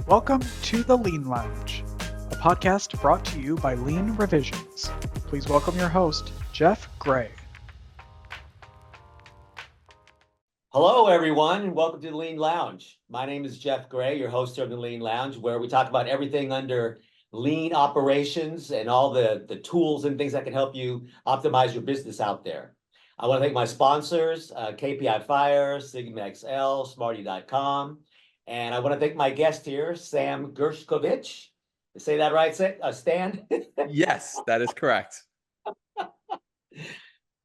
Welcome to the Lean Lounge, a podcast brought to you by Lean Revisions. Please welcome your host, Jeff Gray. Hello, everyone, and welcome to the Lean Lounge. My name is Jeff Gray, your host of the Lean Lounge, where we talk about everything under lean operations and all the tools and things that can help you optimize your business out there. I want to thank my sponsors, KPI Fire, Sigma XL, Smarty.com. And I want to thank my guest here, Sam Gershkovich. Say that right, Stan? Yes, that is correct.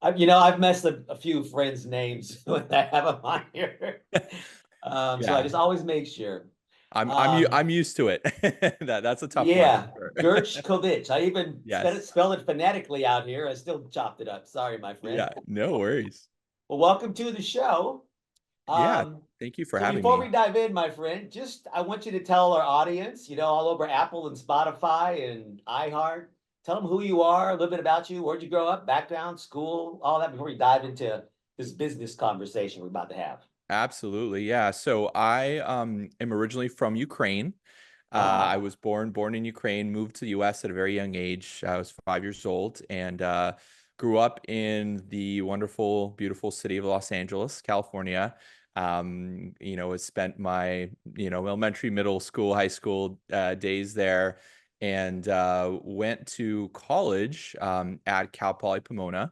I've messed up a few friends' names when I have them on here. So I just always make sure. I'm used to it. That's a tough one. Yeah, Gershkovich. I even Yes. spelled it phonetically out here. I still chopped it up. Sorry, my friend. Yeah, no worries. Well, welcome to the show. Thank you for having me. Before we dive in, my friend, I want you to tell our audience, all over Apple and Spotify and iHeart, tell them who you are, a little bit about you, where'd you grow up, background, school, all that before we dive into this business conversation we're about to have. Absolutely, yeah. So I am originally from Ukraine. I was born in Ukraine, moved to the U.S. at a very young age. I was 5 years old and grew up in the wonderful, beautiful city of Los Angeles, California. I spent my, elementary, middle school, high school days there, and went to college at Cal Poly Pomona,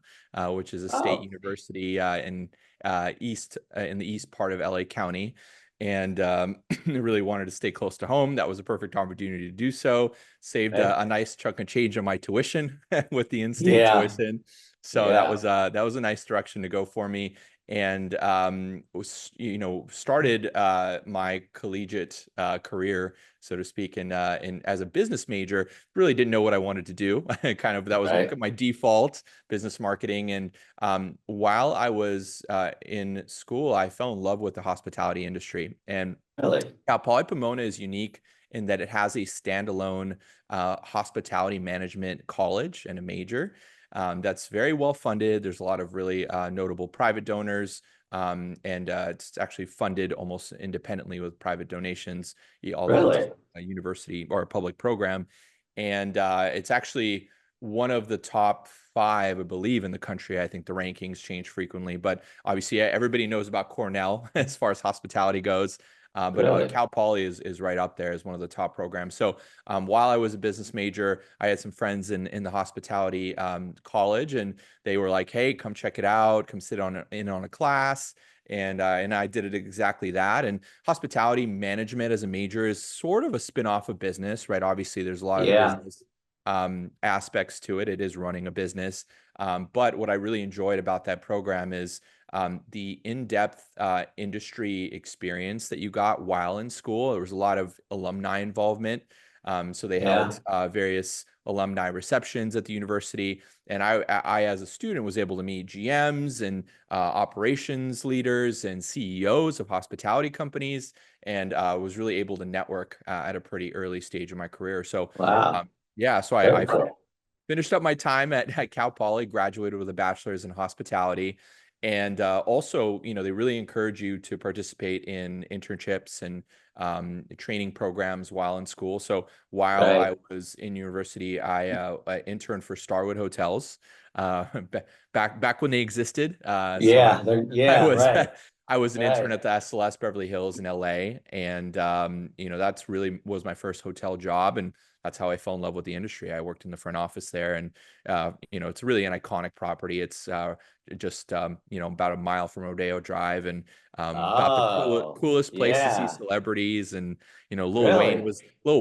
which is a state university in the east part of LA County. And really wanted to stay close to home. That was a perfect opportunity to do so. Saved a nice chunk of change on my tuition with the in-state tuition. So that was a nice direction to go for me. And started my collegiate career, so to speak, in as a business major. Really didn't know what I wanted to do. That was my default, business marketing. And while I was in school, I fell in love with the hospitality industry. And Cal Poly Pomona is unique in that it has a standalone hospitality management college and a major. That's very well funded. There's a lot of really notable private donors, and it's actually funded almost independently with private donations, although it's a university or a public program. And it's actually one of the top 5, I believe, in the country. I think the rankings change frequently, but obviously everybody knows about Cornell as far as hospitality goes. But Cal Poly is right up there as one of the top programs. So while I was a business major, I had some friends in the hospitality college, and they were like, "Hey, come check it out. Come sit in on a class." And I did it exactly that. And hospitality management as a major is sort of a spin-off of business, right? Obviously, there's a lot of business aspects to it. It is running a business. But what I really enjoyed about that program is the in-depth industry experience that you got while in school. There was a lot of alumni involvement. So they held various alumni receptions at the university. And I, as a student, was able to meet GMs and operations leaders and CEOs of hospitality companies, and was really able to network at a pretty early stage of my career. So, so I finished up my time at Cal Poly, graduated with a bachelor's in hospitality. And also, they really encourage you to participate in internships and training programs while in school. So while I was in university, I interned for Starwood Hotels back when they existed. I was an intern at the SLS Beverly Hills in LA, and that's really was my first hotel job, and that's how I fell in love with the industry. I worked in the front office there, and it's really an iconic property. It's just about a mile from Rodeo Drive, and about the coolest place to see celebrities. And Lil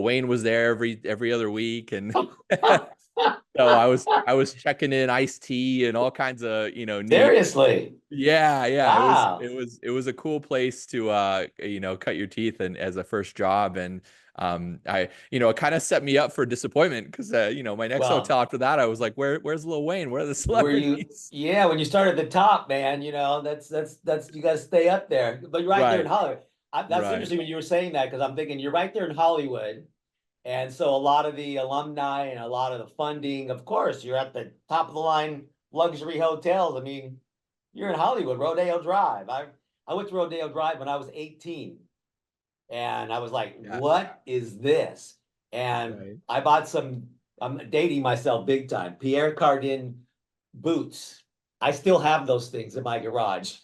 Wayne was there every other week, and so I was checking in Ice-T and all kinds of Seriously. Wow. It was a cool place to cut your teeth and as a first job. And it kind of set me up for disappointment because my next hotel after that, I was like, where's Lil Wayne? Where are the celebrities? When you start at the top, man, that's you got to stay up there. But you're right there in Hollywood. That's interesting when you were saying that, because I'm thinking you're right there in Hollywood. And so a lot of the alumni and a lot of the funding, of course, you're at the top of the line luxury hotels. I mean, you're in Hollywood, Rodeo Drive. I went to Rodeo Drive when I was 18. And I was like, Yeah. what is this? And Right. I bought some, I'm dating myself big time, Pierre Cardin boots. I still have those things in my garage.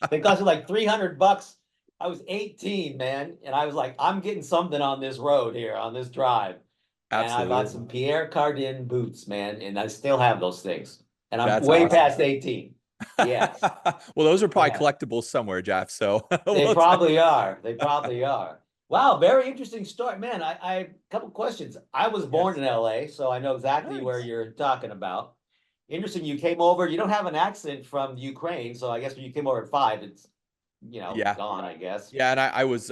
They cost me like 300 bucks. I was 18, man. And I was like, I'm getting something on this road here, on this drive. And I bought Absolutely. some Pierre Cardin boots, man. And I still have those things. And I'm That's way awesome. past 18. Yes. Well, those are probably Yeah. collectibles somewhere, Jeff. So They we'll probably are. They probably are. Wow, very interesting story. Man, I a couple questions. I was born yes. in LA, so I know exactly where Nice. you're talking about. Interesting, you came over. You don't have an accent from Ukraine, so I guess when you came over at 5, it's Yeah. gone, I guess. Yeah, and I was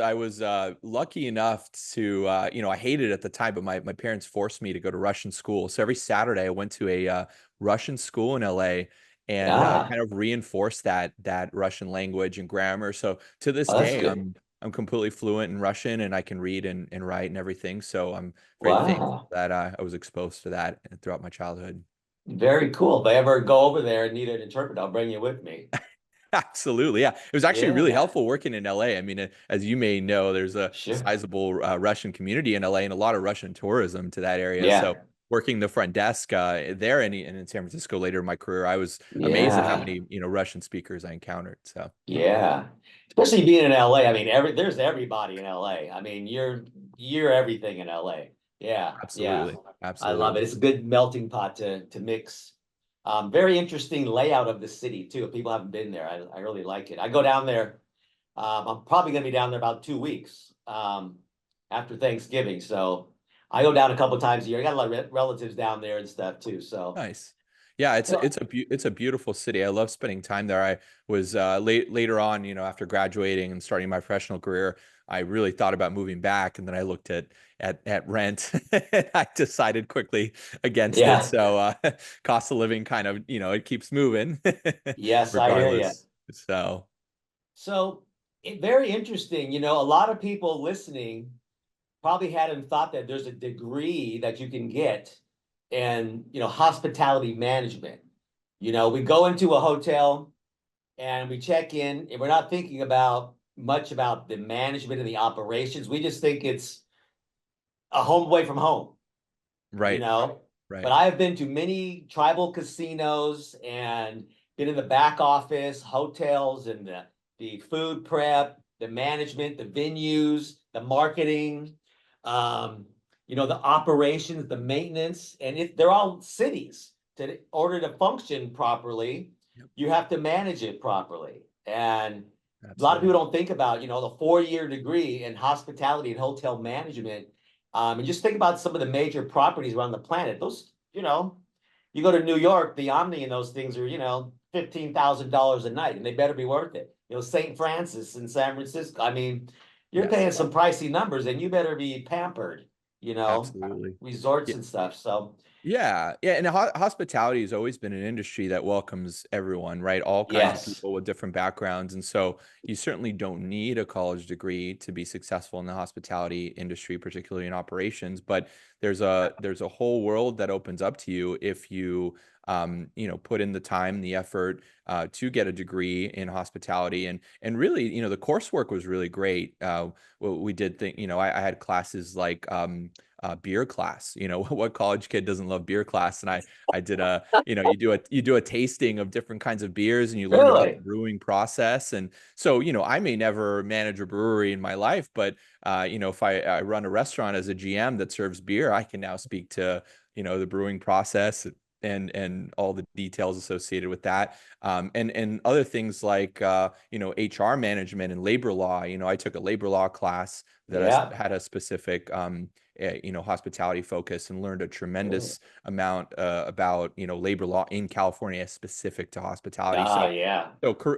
lucky enough to I hated it at the time, but my parents forced me to go to Russian school. So every Saturday I went to a Russian school in LA and Yeah. kind of reinforced that Russian language and grammar. So to this Oh, that's day, good. I'm completely fluent in Russian and I can read and write and everything. So I'm very thankful Wow. that I was exposed to that throughout my childhood. Very cool. If I ever go over there and need an interpreter, I'll bring you with me. Absolutely. Yeah. It was actually really Yeah, helpful working in LA. I mean, as you may know, there's a sure. sizable Russian community in LA and a lot of Russian tourism to that area. Yeah, So working the front desk there and in San Francisco later in my career, I was amazed at how yeah. many, Russian speakers I encountered. So Yeah. Especially being in LA. I mean, there's everybody in LA. I mean, you're everything in LA. Yeah, yeah. absolutely. I love Absolutely. it. It's a good melting pot to mix. Very interesting layout of the city too. If people haven't been there, I really like it. I go down there. I'm probably gonna be down there about 2 weeks after Thanksgiving. So I go down a couple times a year. I got a lot of relatives down there and stuff too. So Nice. Yeah, so it's a beautiful city. I love spending time there. I was later on, after graduating and starting my professional career, I really thought about moving back, and then I looked at rent, and I decided quickly against it. yeah. So cost of living kind of, it keeps moving Yes, I hear you. regardless. So So very interesting. A lot of people listening probably hadn't thought that there's a degree that you can get in, hospitality management. We go into a hotel and we check in, and we're not thinking about much about the management and the operations. We just think it's a home away from home, you right, know. But right. I have been to many tribal casinos and been in the back office, hotels, and the food prep, the management, the venues, the marketing, the operations, the maintenance, and they're all cities. In order to function properly, Yep, you have to manage it properly. And a lot of absolutely. people don't think about, the 4-year degree in hospitality and hotel management, and just think about some of the major properties around the planet. Those, you go to New York, the Omni and those things are, $15,000 a night, and they better be worth it. St. Francis in San Francisco. I mean, you're Yes, paying some pricey numbers, and you better be pampered, absolutely. resorts and stuff. So, Yeah, yeah, and hospitality has always been an industry that welcomes everyone, right? All kinds of yes, people with different backgrounds, and so you certainly don't need a college degree to be successful in the hospitality industry, particularly in operations. But there's a whole world that opens up to you if you put in the time, the effort to get a degree in hospitality, and really, the coursework was really great. What we did think, I had classes like beer class. What college kid doesn't love beer class? And I did you do a tasting of different kinds of beers and you learn about the really, brewing process. And so, I may never manage a brewery in my life, but if I run a restaurant as a GM that serves beer, I can now speak to, the brewing process and all the details associated with that, and other things like HR management and labor law. I took a labor law class that yeah, had a specific hospitality focus and learned a tremendous amount about labor law in California specific to hospitality. ah, So yeah,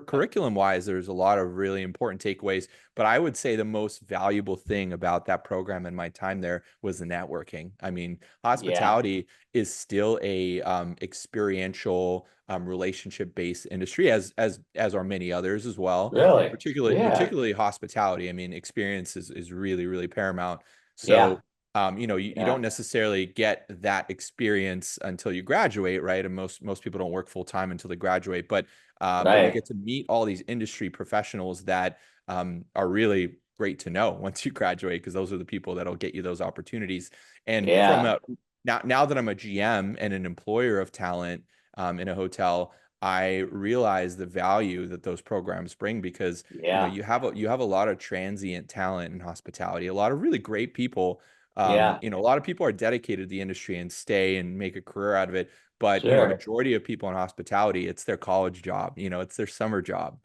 curriculum wise, there's a lot of really important takeaways, but I would say the most valuable thing about that program and my time there was the networking. I mean, yeah, hospitality is still a experiential relationship based industry as are many others as well, but really, particularly yeah, particularly hospitality. I mean, experience is really paramount. yeah, So You don't necessarily get that experience until you graduate, right? And most people don't work full time until they graduate, but you get to meet all these industry professionals that are really great to know once you graduate, because those are the people that'll get you those opportunities. And now that I'm a GM and an employer of talent in a hotel, I realize the value that those programs bring, because you have a lot of transient talent in hospitality, a lot of really great people. A lot of people are dedicated to the industry and stay and make a career out of it. But majority of people in hospitality, it's their college job, it's their summer job,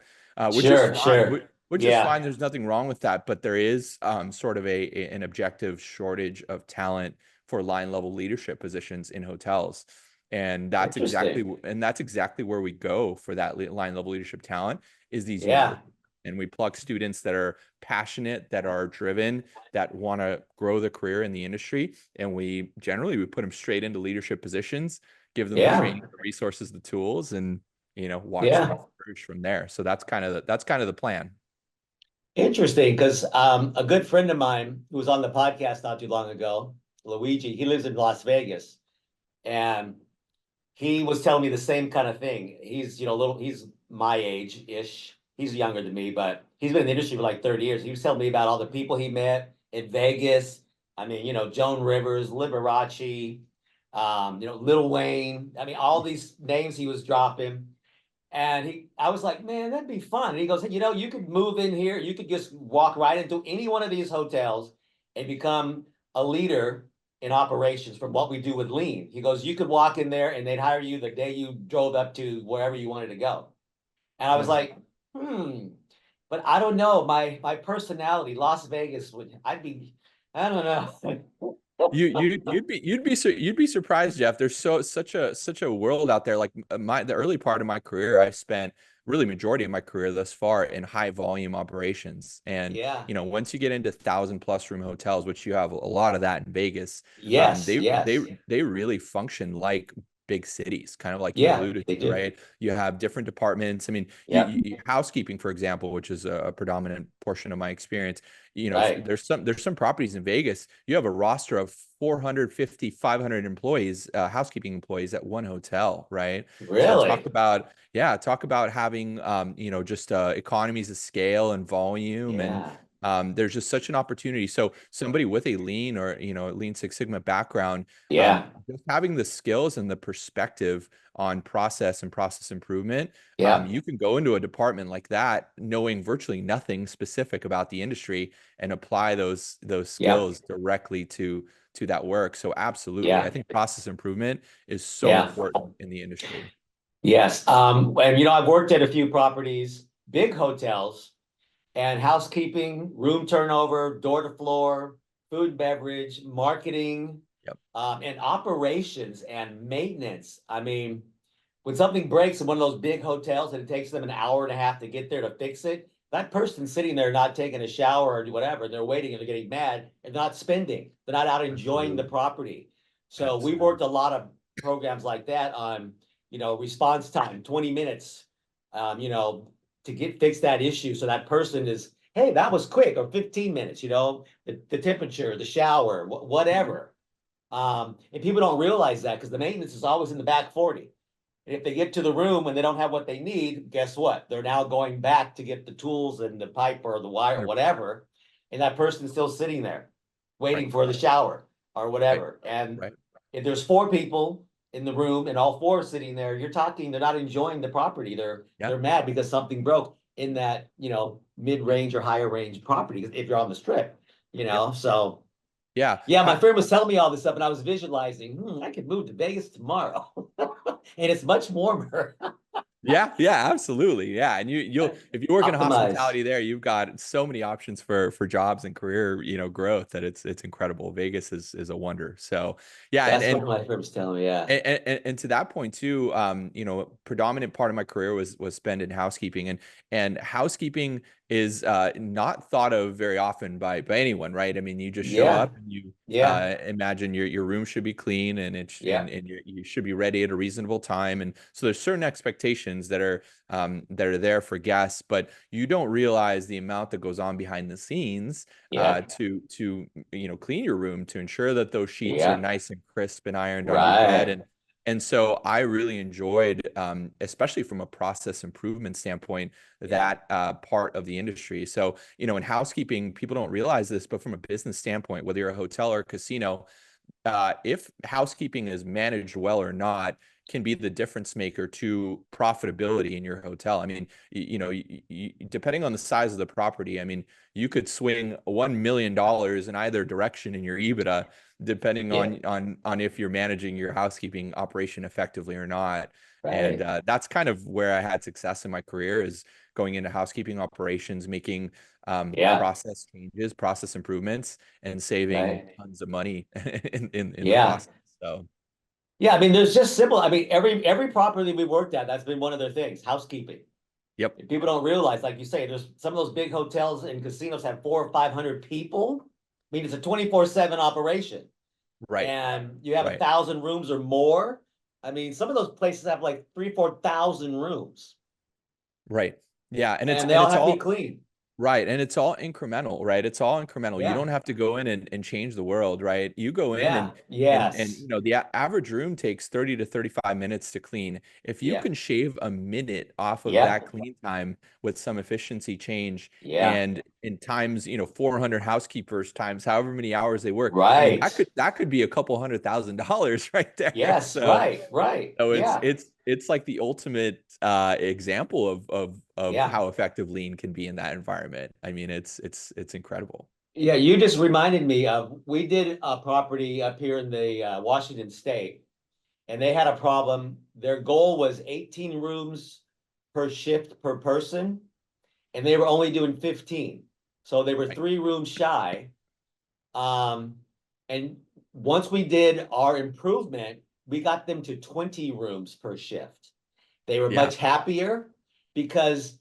which is fine. Which is fine. There's nothing wrong with that. But there is sort of an objective shortage of talent for line level leadership positions in hotels. And that's exactly where we go for that line level leadership talent, is these universities. And we plug students that are passionate, that are driven, that want to grow their career in the industry. And we put them straight into leadership positions, give them the training, the resources, the tools, and watch them flourish from there. So that's kind of the plan. Interesting, because a good friend of mine who was on the podcast not too long ago, Luigi, he lives in Las Vegas, and he was telling me the same kind of thing. He's he's my age-ish. He's younger than me, but he's been in the industry for like 30 years. He was telling me about all the people he met in Vegas. I mean, Joan Rivers, Liberace, Lil Wayne. I mean, all these names he was dropping. And I was like, man, that'd be fun. And he goes, hey, you could move in here. You could just walk right into any one of these hotels and become a leader in operations from what we do with Lean. He goes, you could walk in there and they'd hire you the day you drove up to wherever you wanted to go. And I was like, but I don't know. My personality, Las Vegas I don't know. You'd be surprised, Jeff. There's such a world out there. Like the early part of my career, I spent really majority of my career thus far in high volume operations. And once you get into 1,000+ room hotels, which you have a lot of that in Vegas, they really function like big cities, kind of like you alluded to, right? You have different departments. I mean, housekeeping, for example, which is a predominant portion of my experience. There's some properties in Vegas. You have a roster of 450, 500 employees, housekeeping employees at one hotel, right? Really? So talk about having, just economies of scale and volume, and there's just such an opportunity. So somebody with a lean or Lean Six Sigma background, just having the skills and the perspective on process and process improvement, you can go into a department like that knowing virtually nothing specific about the industry and apply those skills directly to that work. So absolutely, I think process improvement is so important in the industry. Yes. And I've worked at a few properties, big hotels, and housekeeping, room turnover, door to floor, food and beverage, marketing, and operations and maintenance. I mean, when something breaks in one of those big hotels and it takes them an hour and a half to get there to fix it, that person's sitting there not taking a shower or whatever, they're waiting and they're getting mad and not spending. They're not out enjoying the property. So we worked a lot of programs like that on, response time, 20 minutes, to fix that issue. So that person is, hey, that was quick, or 15 minutes, the temperature, the shower, whatever. And people don't realize that because the maintenance is always in the back 40. And if they get to the room and they don't have what they need, guess what? They're now going back to get the tools and the pipe or the wire or whatever. And that person's still sitting there waiting for the shower or whatever. And if there's 4 people in the room and all 4 are sitting there, you're talking, they're not enjoying the property. They're mad because something broke in that, mid-range or higher range property if you're on the strip, so. My friend was telling me all this stuff and I was visualizing, I could move to Vegas tomorrow. And it's much warmer. Absolutely. And you'll if you work in hospitality there, you've got so many options for jobs and career, growth that it's incredible. Vegas is a wonder. So that's what my friend was telling me. And to that point too, predominant part of my career was spent in housekeeping, and housekeeping is not thought of very often by anyone, right? I mean, you just show Yeah. up and you Yeah. imagine your room should be clean and Yeah. and you should be ready at a reasonable time. And so there's certain expectations that are there for guests, but you don't realize the amount that goes on behind the scenes Yeah. to clean your room, to ensure that those sheets are Yeah. nice and crisp and ironed on your bed. Right. And so I really enjoyed, especially from a process improvement standpoint, Yeah. that part of the industry. So, in housekeeping, people don't realize this, but from a business standpoint, whether you're a hotel or a casino, if housekeeping is managed well or not can be the difference maker to profitability in your hotel. I mean, depending on the size of the property, I mean, you could swing $1 million in either direction in your EBITDA, depending Yeah. on if you're managing your housekeeping operation effectively or not. And Right. that's kind of where I had success in my career, is going into housekeeping operations, making Yeah. process changes, process improvements, and saving Right. tons of money in the Yeah. process. So, Yeah. I mean, there's just simple. I mean, every property we worked at, that's been one of their things, housekeeping. yep, And people don't realize, like you say, there's some of those big hotels and casinos have 400 or 500 people. I mean, it's a 24/7 operation, right, and you have a right, 1,000 rooms or more. I mean, some of those places have like 4,000 rooms, right. Yeah, and they all have to be clean. right. And it's all incremental, right? It's all incremental. You Yeah. don't have to go in and change the world, right? You go in Yeah. and Yes. the average room takes 30 to 35 minutes to clean. If you Yeah. can shave a minute off of Yeah. that clean time with some efficiency change, Yeah. and in times, 400 housekeepers times however many hours they work, I mean, Right. that could be a couple $100,000 right there. Yes. Right. Right. So Yeah. it's like the ultimate example of Yeah. how effective lean can be in that environment. I mean, it's incredible. Yeah. You just reminded me of, we did a property up here in the Washington State, and they had a problem. Their goal was 18 rooms per shift per person, and they were only doing 15. So they were Right. 3 rooms shy. And once we did our improvement, we got them to 20 rooms per shift. They were Yeah. much happier because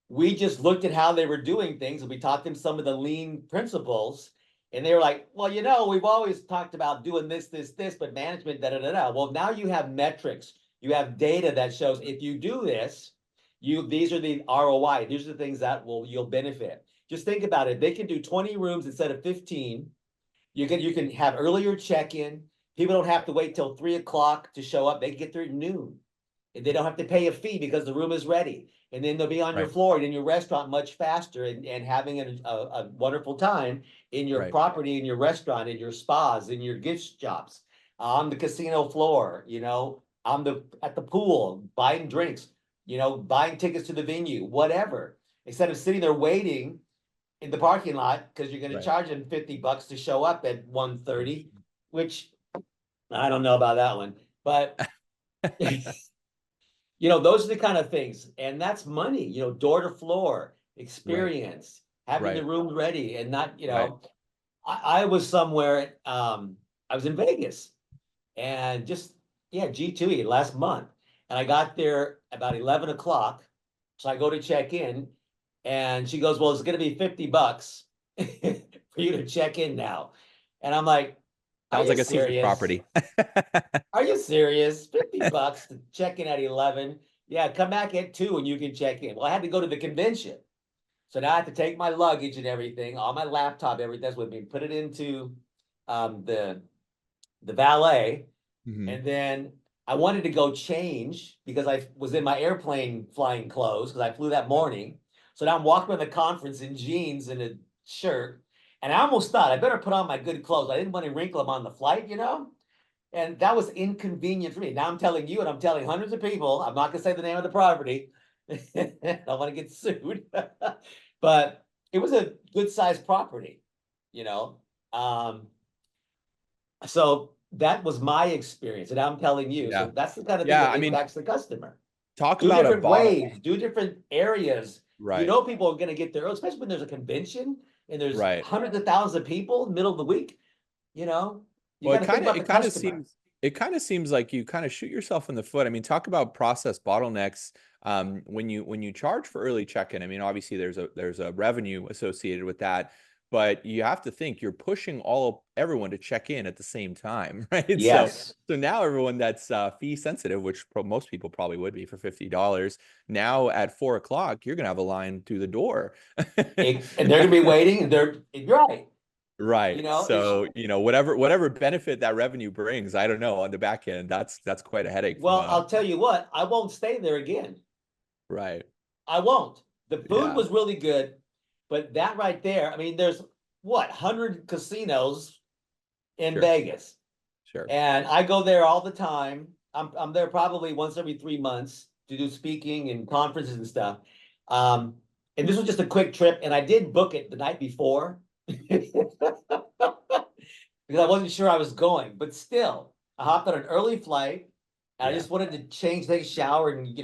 we just looked at how they were doing things, and we taught them some of the lean principles. And they were like, well, we've always talked about doing this, but management, da, da, da, da. Well, now you have metrics, you have data that shows if you do this, these are the ROI, these are the things that you'll benefit. Just think about it. They can do 20 rooms instead of 15. You can have earlier check-in. People don't have to wait till 3 o'clock to show up. They can get there at noon, and they don't have to pay a fee because the room is ready. And then they'll be on your Right. floor and in your restaurant much faster, and having a wonderful time in your Right. property, in your restaurant, in your spas, in your gift shops, on the casino floor, at the pool, buying drinks, buying tickets to the venue, whatever. Instead of sitting there waiting in the parking lot because you're going to Right. charge them $50 to show up at 1:30, which I don't know about that one, but those are the kind of things, and that's money, door to floor Right. experience, having Right. the room ready, and not, Right. I was somewhere, I was in Vegas, and just, G2E last month, and I got there about 11 o'clock, so I go to check in, and she goes, well, it's going to be $50 for you to check in now, and I'm like, are Sounds you like a seasoned serious? property. Are you serious? $50 to check in at 11. Yeah, come back at 2 and you can check in. Well, I had to go to the convention. So now I have to take my luggage and everything, all my laptop, everything that's with me, put it into the valet. Mhm. And then I wanted to go change because I was in my airplane flying clothes because I flew that morning. So now I'm walking to the conference in jeans and a shirt. And I almost thought I better put on my good clothes. I didn't want to wrinkle them on the flight, And that was inconvenient for me. Now I'm telling you, and I'm telling hundreds of people, I'm not going to say the name of the property. I don't want to get sued. But it was a good sized property, you know. So that was my experience, and I'm telling you. Yeah. So that's the kind of thing Yeah. that I mean, impacts the customer. talk Do about a different bottom. ways, do different areas. Right. People are going to get there, especially when there's a convention and there's Right. hundreds of thousands of people in the middle of the week. You Well, got to think about the customer. it kind of seems like you kind of shoot yourself in the foot. I mean, talk about process bottlenecks. When you charge for early check-in, I mean, obviously there's a revenue associated with that, but you have to think you're pushing everyone to check in at the same time, right? Yes. So now everyone that's fee sensitive, which most people probably would be for $50, now at 4 o'clock, you're gonna have a line through the door. And they're gonna be waiting, and you're right. You Right. know, So, whatever benefit that revenue brings, I don't know, on the back end, that's quite a headache from well, a I'll tell you what, I won't stay there again. right. I won't. The food Yeah, was really good, but that right there, I mean, there's what, 100 casinos in sure, Vegas. sure. And I go there all the time. I'm there probably once every 3 months to do speaking and conferences and stuff. Um, and this was just a quick trip, and I did book it the night before because I wasn't sure I was going. But still, I hopped on an early flight, and I Yeah. just wanted to change, take a shower, and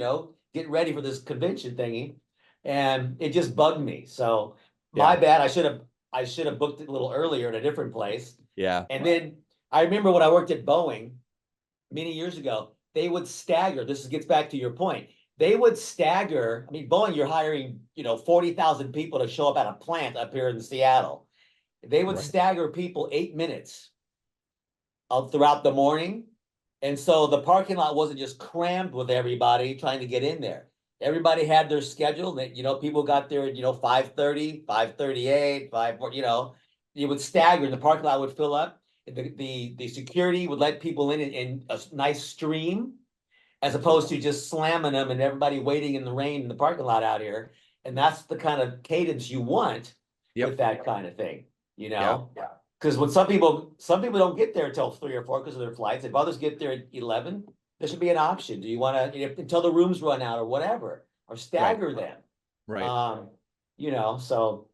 get ready for this convention thingy. And it just bugged me. So my Yeah. bad. I should have booked it a little earlier at a different place. Yeah. And then I remember when I worked at Boeing many years ago, they would stagger. This gets back to your point. They would stagger. I mean, Boeing, you're hiring, 40,000 people to show up at a plant up here in Seattle. They would Right. stagger people 8 minutes throughout the morning. And so the parking lot wasn't just crammed with everybody trying to get in there. Everybody had their schedule that, people got there at, 5:30, 5:38, 5, you would stagger and the parking lot would fill up. The security would let people in a nice stream, as opposed to just slamming them and everybody waiting in the rain in the parking lot out here. And that's the kind of cadence you want with Yep. that kind of thing, Yeah. because when some people don't get there until 3 or 4 because of their flights. If others get there at 11, there should be an option. Do you want to, until the rooms run out or whatever, or stagger them? Right. So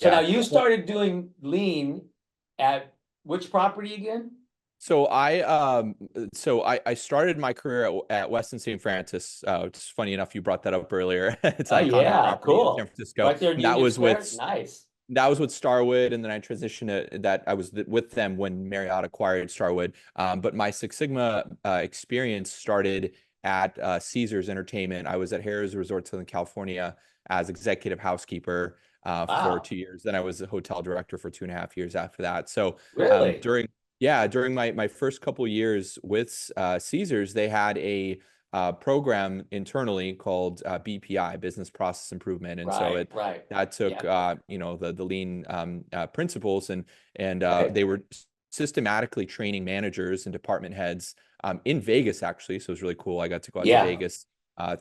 now Yeah. you Well, started doing lean at which property again? So I started my career at Westin St. Francis. It's funny enough you brought that up earlier. It's Oh an iconic yeah, property in San cool. Francisco. Right there in And that Union was Square. with Nice. that was with Starwood, and then I transitioned that I was with them when Marriott acquired Starwood. But my Six Sigma experience started at Caesars Entertainment. I was at Harrah's Resort Southern California as executive housekeeper for Wow. 2 years. Then I was a hotel director for 2.5 years after that. So Really? during my first couple years with Caesars, they had a program internally called BPI, Business Process Improvement, and so Right, right. that took Yeah. the lean principles, and Okay. they were systematically training managers and department heads in Vegas, actually. So it was really cool. I got to go out to Yeah. Vegas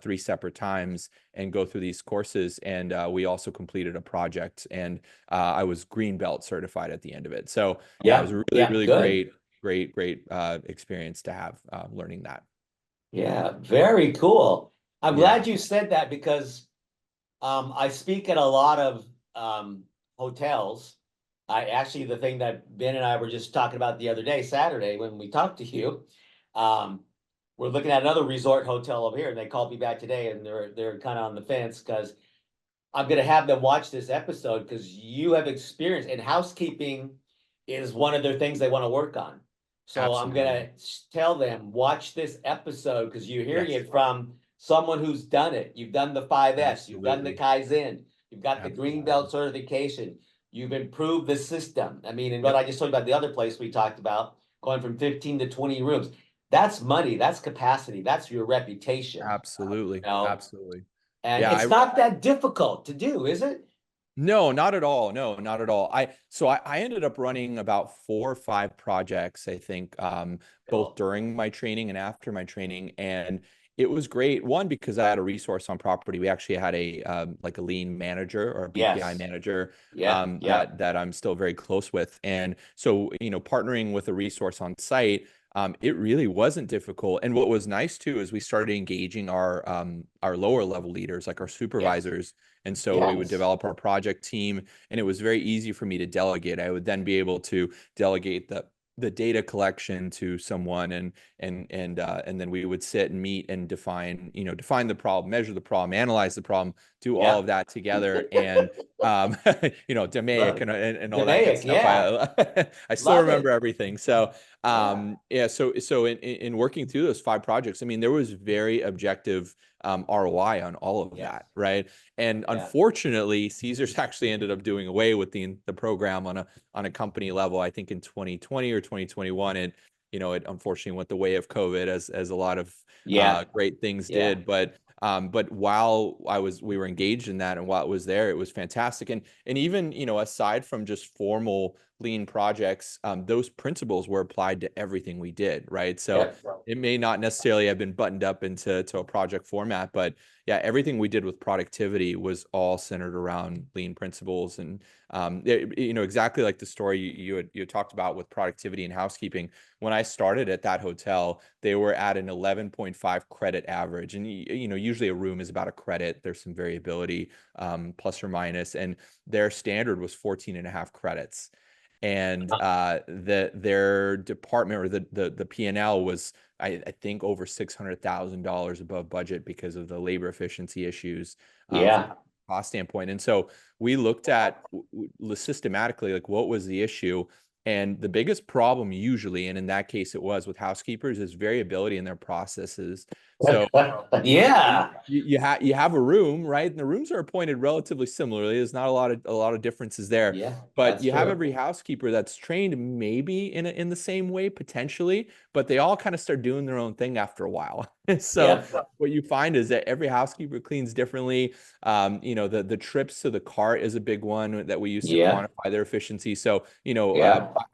3 separate times and go through these courses, and we also completed a project, and I was green belt certified at the end of it. So yeah, it was Yeah. a really, Yeah. really Good. great experience to have learning that. Yeah. Very cool. I'm Yeah. glad you said that because I speak at a lot of hotels. The thing that Ben and I were just talking about the other day, Saturday, when we talked to you, um, we're looking at another resort hotel over here, and they called me back today, and they're kind of on the fence because I'm gonna have them watch this episode because you have experience, and housekeeping is one of their things they want to work on. So I'm Absolutely. gonna tell them, watch this episode because you're hearing Yes. it from someone who's done it. You've done the 5S, you've done the Absolutely. Kaizen, you've got the green Absolutely. belt certification, you've improved the system. I mean, and what Yep. I just told you about the other place we talked about, going from 15 to 20 rooms. That's money, that's capacity, that's your reputation. Absolutely. You know, Absolutely. and Yeah, it's not that difficult to do, is it? no, not at all. No, not at all. I ended up running about 4 or 5 projects, I think, both Cool. during my training and after my training. And it was great. One, because I had a resource on property. We actually had a like a lean manager or a BPI Yes. manager Yeah. Yeah. that I'm still very close with. And so, partnering with a resource on site, it really wasn't difficult. And what was nice too is we started engaging our lower level leaders, like our Yes. supervisors, and so we would Yes. develop our project team, and it was very easy for me to delegate. I would then be able to delegate the data collection to someone, and then we would sit and meet and define the problem, measure the problem, analyze the problem, do all Yeah. of that together, and Love DMAIC it. and all that good DMAIC, stuff. yeah. I still Love remember it. everything. So Yeah. yeah, so in working through those 5 projects, I mean, there was very objective ROI on all of that, right? And unfortunately, Caesars actually ended up doing away with the program on a company level, I think in 2020 or 2021, and it unfortunately went the way of COVID, as a lot of great things did. But while we were engaged in that, and while it was there, it was fantastic. And even, aside from just formal lean projects, those principles were applied to everything we did, right? So it may not necessarily have been buttoned up into a project format, but yeah, everything we did with productivity was all centered around lean principles. And exactly like the story you had talked about with productivity and housekeeping. When I started at that hotel, they were at an 11.5 credit average, and usually a room is about a credit. There's some variability, plus or minus, and their standard was 14.5 credits. And their department, or the P&L, was I think over $600,000 above budget because of the labor efficiency issues from a cost standpoint. And so we looked at systematically, like, what was the issue. And the biggest problem usually, and in that case it was with housekeepers, is variability in their processes. So you have a room, right? And the rooms are appointed relatively similarly. There's not a lot of differences there. But you have every housekeeper that's trained maybe in the same way potentially, but they all kind of start doing their own thing after a while. So what you find is that every housekeeper cleans differently. The trips to the cart is a big one that we use to quantify their efficiency. So,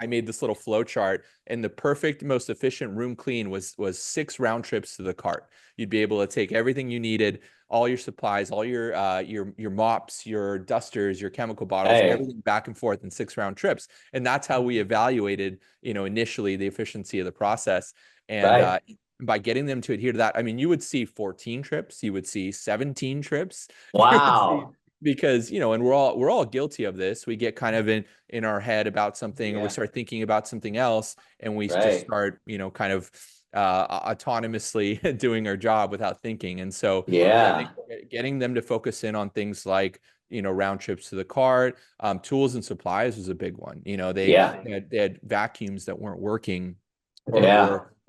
I made this little flow chart, and the perfect, most efficient room clean was 6 round trips to the cart. You'd be able to take everything you needed, all your supplies, all your mops, your dusters, your chemical bottles, everything back and forth in 6 round trips. And that's how we evaluated, initially the efficiency of the process. And by getting them to adhere to that, I mean, you would see 14 trips, you would see 17 trips. Wow. Because, and we're all guilty of this. We get kind of in our head about something, or we start thinking about something else, and we just start, kind of autonomously doing our job without thinking. And so getting them to focus in on things like, round trips to the cart, tools and supplies was a big one. They had vacuums that weren't working,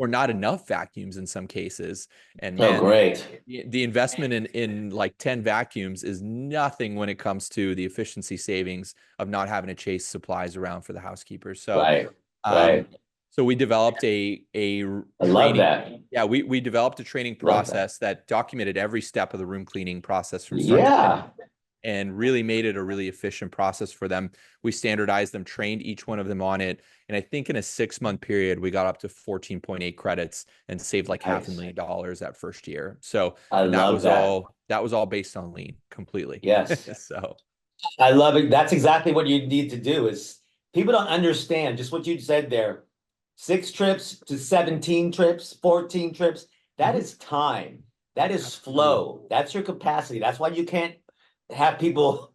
or not enough vacuums in some cases. And man, the investment in like 10 vacuums is nothing when it comes to the efficiency savings of not having to chase supplies around for the housekeepers. So so we developed a training. I love that. Yeah, we developed a training process that documented every step of the room cleaning process from start to finish, and really made it a really efficient process for them. We standardized them, trained each one of them on it. And I think in a 6-month period, we got up to 14.8 credits and saved like $500,000 that first year. So that was all based on lean completely. So I love it. That's exactly what you need to do. Is people don't understand just what you said there. 6 trips to 17 trips, 14 trips. That is time. That is flow. That's your capacity. That's why you can't have people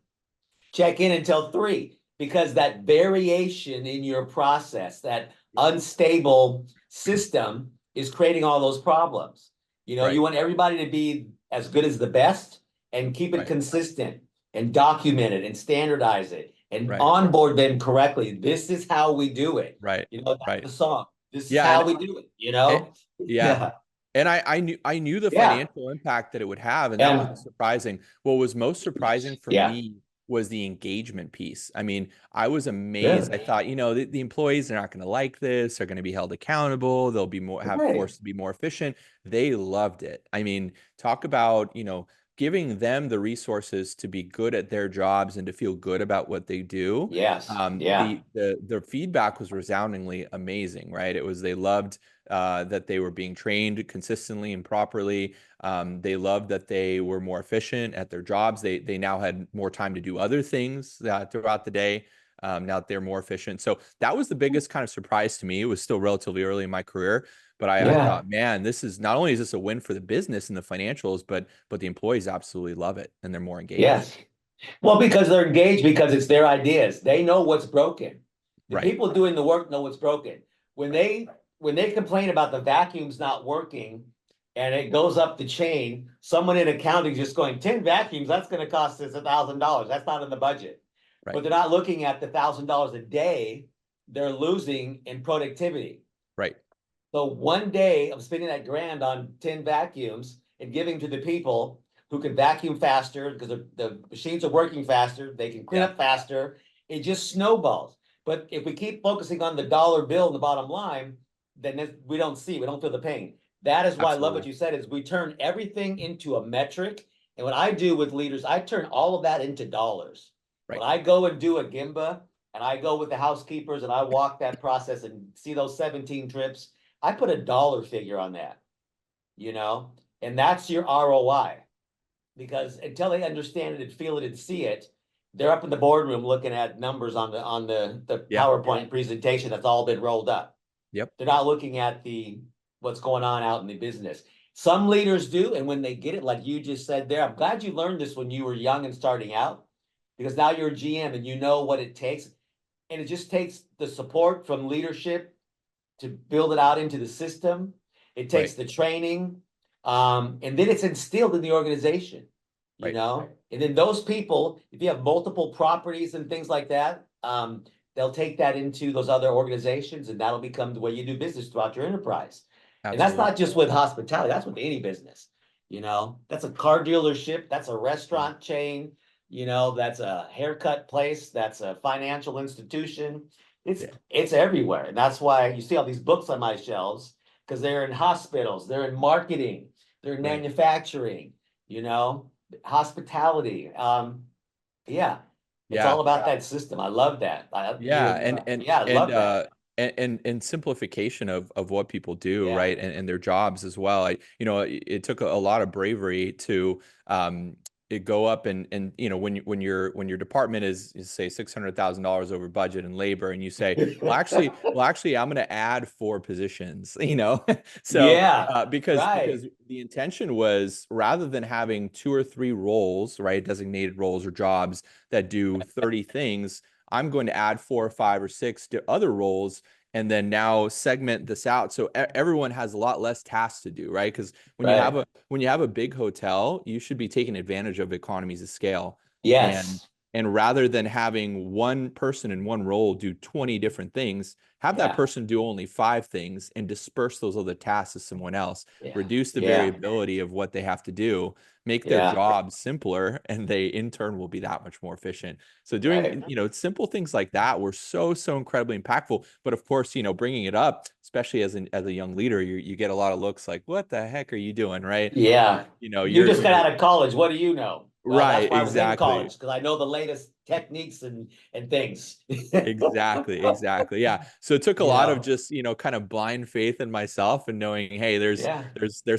check in until 3, because that variation in your process, that unstable system, is creating all those problems. You want everybody to be as good as the best, and keep it consistent, and document it, and standardize it, and onboard them correctly. This is how we do it. That's the song. This is how we do it, And I knew the financial impact that it would have, and that wasn't surprising. What was most surprising for me was the engagement piece. I mean, I was amazed. I thought, the employees are not going to like this. They're going to be held accountable. They'll be forced to be more efficient. They loved it. I mean, talk about, giving them the resources to be good at their jobs and to feel good about what they do. The feedback was resoundingly amazing, right? It was, they loved that they were being trained consistently and properly. They loved that they were more efficient at their jobs. They now had more time to do other things throughout the day. Now that they're more efficient. So that was the biggest kind of surprise to me. It was still relatively early in my career, but I thought, man, this is not only is this a win for the business and the financials, but the employees absolutely love it, and they're more engaged. Well, because they're engaged, because it's their ideas. They know what's broken. The people doing the work know what's broken. When they complain about the vacuums not working, and it goes up the chain, someone in accounting just going, 10 vacuums, that's going to cost us $1,000. That's not in the budget. But they're not looking at the $1,000 a day they're losing in productivity. So one day of spending that grand on 10 vacuums and giving to the people who can vacuum faster because the machines are working faster, they can clean up faster. It just snowballs. But if we keep focusing on the dollar bill and the bottom line, then we don't feel the pain. That is why I love what you said, is we turn everything into a metric. And what I do with leaders, I turn all of that into dollars. When I go and do a Gimba, and I go with the housekeepers and I walk that process and see those 17 trips, I put a dollar figure on that, and that's your ROI. Because until they understand it and feel it and see it, they're up in the boardroom looking at numbers on the PowerPoint presentation that's all been rolled up. Yep. They're not looking at what's going on out in the business. Some leaders do, and when they get it, like you just said there, I'm glad you learned this when you were young and starting out, because now you're a GM and you know what it takes. And it just takes the support from leadership to build it out into the system. It takes the training, and then it's instilled in the organization, you know? And then those people, if you have multiple properties and things like that, they'll take that into those other organizations, and that'll become the way you do business throughout your enterprise. Absolutely. And that's not just with hospitality, that's with any business. That's a car dealership, that's a restaurant chain, that's a haircut place, that's a financial institution. It's everywhere. And that's why you see all these books on my shelves, because they're in hospitals, they're in marketing, they're in manufacturing, hospitality. It's all about that system. I love that. I love that. And simplification of what people do, right, and their jobs as well. It took a lot of bravery to go up and when your department is say $600,000 over budget and labor, and you say, well actually I'm going to add 4 positions, so because the intention was, rather than having 2 or 3 roles, right, designated roles or jobs that do 30 things, I'm going to add 4 or 5 or 6 to other roles, and then now segment this out so everyone has a lot less tasks to do, right? Because when you have a big hotel, you should be taking advantage of economies of scale. Yes. And rather than having one person in one role do 20 different things, have that person do only 5 things and disperse those other tasks to someone else. Reduce the variability of what they have to do, make their job simpler, and they in turn will be that much more efficient. So doing, simple things like that were so incredibly impactful. But of course, bringing it up, especially as a young leader, you get a lot of looks like, what the heck are you doing, right? Yeah. You just got out of college. What do you know? Well, right. That's why exactly. I was in college, because I know the latest techniques and things. Exactly. Yeah. So it took a lot of just, kind of blind faith in myself and knowing, hey, there's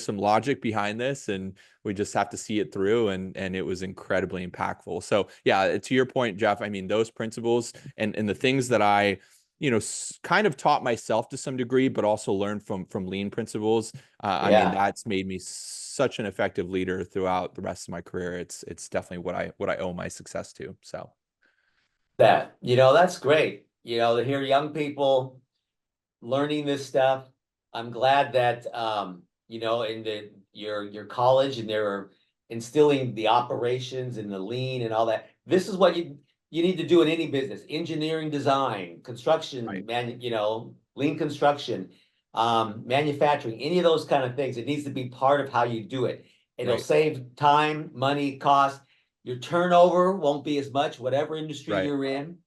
some logic behind this, and we just have to see it through. And it was incredibly impactful. So yeah, to your point, Jeff, I mean, those principles and the things that I, kind of taught myself to some degree, but also learned from lean principles. I mean, that's made me such an effective leader throughout the rest of my career. It's definitely what I owe my success to. So that's great. To hear young people learning this stuff. I'm glad that in your college, and they're instilling the operations and the lean and all that. This is what you need to do in any business: engineering, design, construction, lean construction, manufacturing, any of those kind of things. It needs to be part of how you do it. It'll save time, money, cost. Your turnover won't be as much, whatever industry you're in.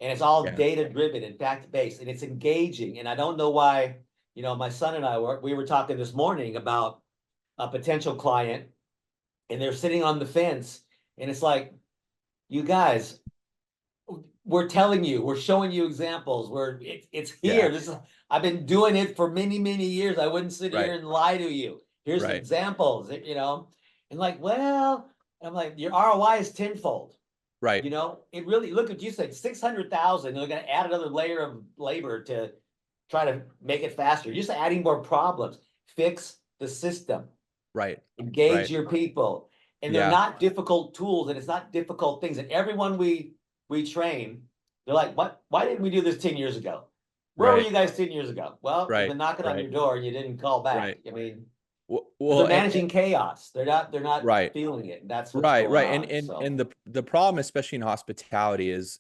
And it's all data driven and fact based, and it's engaging. And I don't know why, my son and I we were talking this morning about a potential client, and they're sitting on the fence, and it's like, you guys, we're telling you, we're showing you examples where it's here. I've been doing it for many, many years. I wouldn't sit here and lie to you. Here's examples, and like, well, I'm like, your ROI is tenfold. Right. It really, look at you said 600,000. They're going to add another layer of labor to try to make it faster. You're just adding more problems. Fix the system. Right. Engage your people. And they're not difficult tools, and it's not difficult things. And everyone we train, they're like, what? Why didn't we do this 10 years ago? Where were you guys 10 years ago? Well, we've been knocking on your door and you didn't call back. I mean, Because they're managing chaos. They're not right. feeling it. That's what's Right, going right. on. And the problem, especially in hospitality, is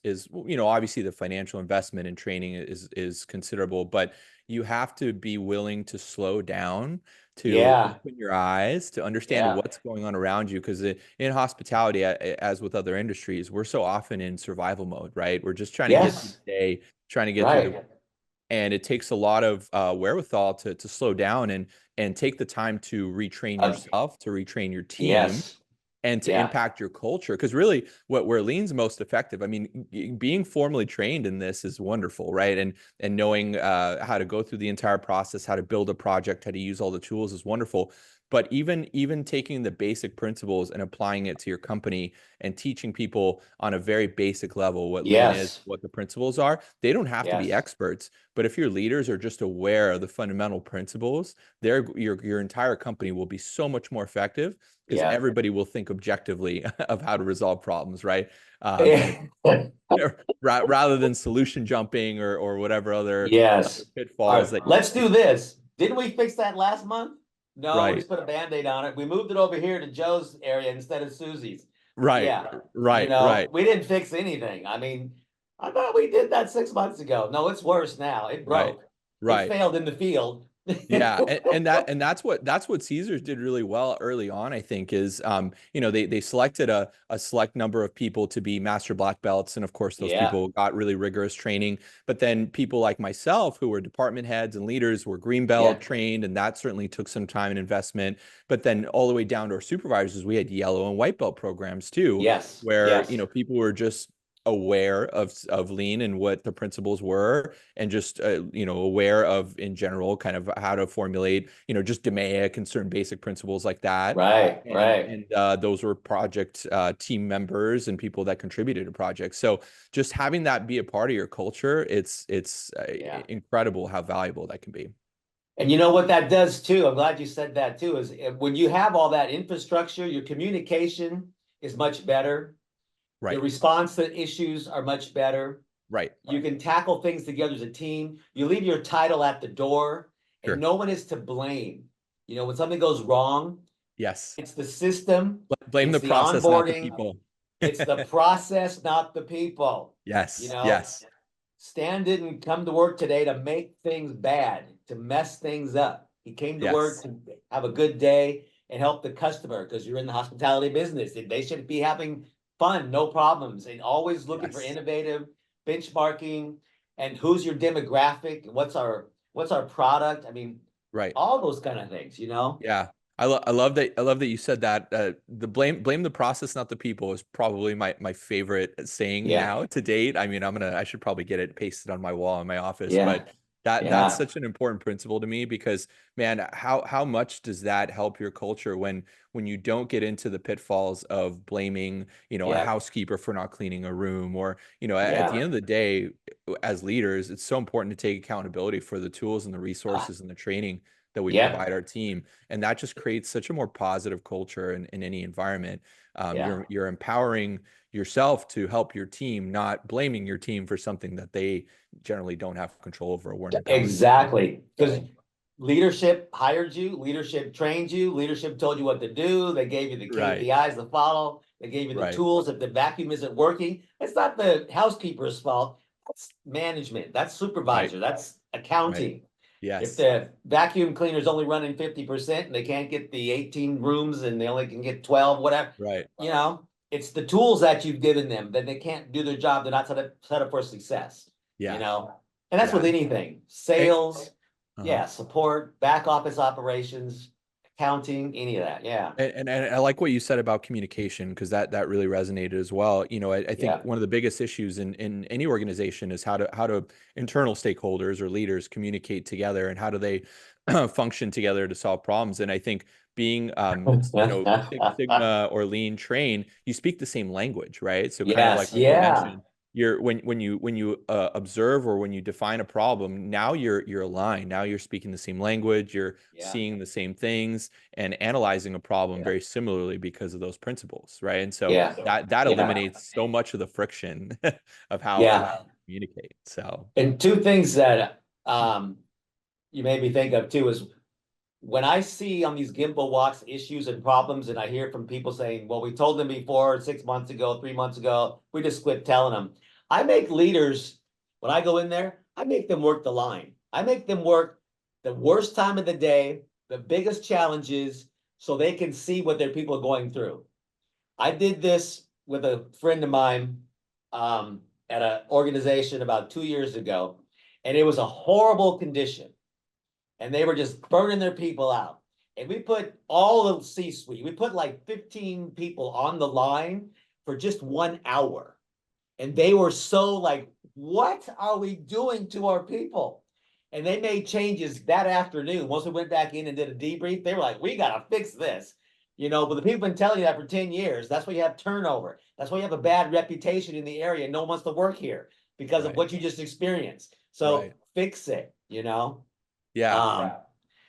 obviously the financial investment in training is considerable, but you have to be willing to slow down, to Yeah, open your eyes, to understand yeah. what's going on around you. Because in hospitality, as with other industries, we're so often in survival mode, right? We're just trying to get through Yes, the day, trying to get through right. and it takes a lot of wherewithal to slow down and take the time to retrain Uh, yourself, to retrain your team, yes, and to yeah. impact your culture. Because really, where lean's most effective, I mean, being formally trained in this is wonderful, right? And knowing how to go through the entire process, how to build a project, how to use all the tools is wonderful. But even taking the basic principles and applying it to your company and teaching people on a very basic level what lean is, Yes, what the principles are, they don't have to be yes, experts. But if your leaders are just aware of the fundamental principles, your entire company will be so much more effective because yeah. everybody will think objectively of how to resolve problems, right? And rather than solution jumping or whatever other Yes. All pitfalls right, that let's do this. Didn't we fix that last month? No, we right, just put a Band-Aid on it. We moved it over here to Joe's area instead of Susie's. right, Yeah, right, we didn't fix anything. I mean, I thought we did that 6 months ago. No, it's worse now. It right, broke. It right. failed in the field. Yeah, and that's what Caesars did really well early on, I think, is they selected a select number of people to be master black belts, and of course those Yeah, people got really rigorous training. But then people like myself, who were department heads and leaders, were green yeah, belt trained, and that certainly took some time and investment. But then all the way down to our supervisors, we had yellow and white belt programs too, yes, where yes, people were just aware of lean and what the principles were and just aware of in general kind of how to formulate just DMAIC and certain basic principles like that. right, and right. and those were project team members and people that contributed to projects. So just having that be a part of your culture, it's Yeah. incredible how valuable that can be. And you know what that does too? I'm glad you said that too, is when you have all that infrastructure, your communication is much better. Your Right, response to issues are much better. right, You can tackle things together as a team. You leave your title at the door and sure, no one is to blame. When something goes wrong, yes. it's the system, Blame it's the the process, not the onboarding, people. it's the process, not the people. You Yes, know, yes, Stan didn't come to work today to make things bad, to mess things up. He came to work yes, to have a good day and help the customer because you're in the hospitality business. They should be having fun, no problems, and always looking for yes, innovative benchmarking and who's your demographic and what's our product. I mean, right. all those kind of things. Yeah. I love that. I love that you said that. The blame the process, not the people, is probably my favorite saying Yeah, now to date. I mean, I should probably get it pasted on my wall in my office, yeah, but that's yeah, such an important principle to me because, man, how much does that help your culture when you don't get into the pitfalls of blaming, a yeah, housekeeper for not cleaning a room, or at the yeah. end of the day, as leaders, it's so important to take accountability for the tools and the Uh, resources and the training that we yeah, provide our team, and that just creates such a more positive culture in any environment. yeah. You're empowering yourself to help your team, not blaming your team for something that they generally don't have control over or weren't empowered to do. Exactly. Because leadership hired you, leadership trained you, leadership told you what to do. They gave you the Right, KPIs to follow. They gave you the right, tools. If the vacuum isn't working, it's not the housekeeper's fault. That's management. That's right, supervisor. That's right. accounting. If Yes, the vacuum cleaner's only running 50% and they can't get the 18 rooms and they only can get 12, whatever, right. it's the tools that you've given them that they can't do their job. They're not set up for success, you Yeah, know? And that's yeah. with anything, Eh, sales, uh-huh. yeah, support, back office operations, accounting, any of that. Yeah. And I like what you said about communication because that really resonated as well. I think Yeah. one of the biggest issues in any organization is how to internal stakeholders or leaders communicate together and how do they function together to solve problems. And I think being Six Sigma or Lean trained, you speak the same language, right? So kind of like Yes. what you Yeah. mentioned, when you observe or when you define a problem, now you're aligned. Now you're speaking the same language. You're Yeah. seeing the same things and analyzing a problem Yeah. very similarly because of those principles, right? And so Yeah. that Yeah. eliminates so much of the friction of how Yeah. to communicate. So And two things that you made me think of too is when I see on these gimbal walks issues and problems, and I hear from people saying, well, we told them before 6 months ago, 3 months ago, we just quit telling them. I make leaders, when I go in there, I make them work the line. I make them work the worst time of the day, the biggest challenges, so they can see what their people are going through. I did this with a friend of mine at an organization about 2 years ago, and it was a horrible condition. And they were just burning their people out. And we put all the C-suite, we put like 15 people on the line for just 1 hour. And they were so like, what are we doing to our people? And they made changes that afternoon. Once we went back in and did a debrief, they were like, we got to fix this. You know, but the people have been telling you that for 10 years. That's why you have turnover. That's why you have a bad reputation in the area. No one wants to work here because of what you just experienced. So fix it, you know? Yeah.